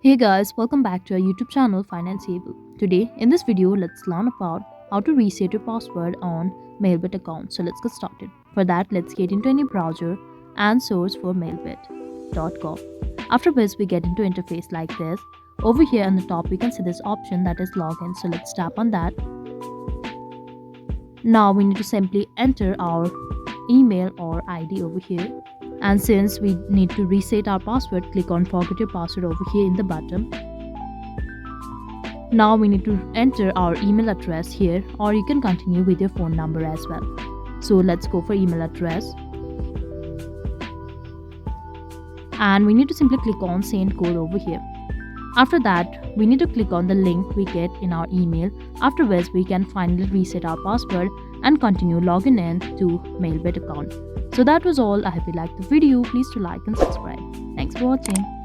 Hey guys, welcome back to our YouTube channel Financeable. Today, in this video, let's learn about how to reset your password on Mailbit account. So let's get started. For that, let's get into any browser and search for mailbit.com. After this, we get into interface like this. Over here on the top, we can see this option that is login. So let's tap on that. Now we need to simply enter our email or ID over here. And since we need to reset our password, click on forget your password over here in the bottom. Now we need to enter our email address here, or you can continue with your phone number as well. So let's go for email address. And we need to simply click on send code over here. After that, we need to click on the link we get in our email, after which we can finally reset our password and continue logging in to Mailbit account. So that was all. I hope you liked the video. Please do like and subscribe. Thanks for watching.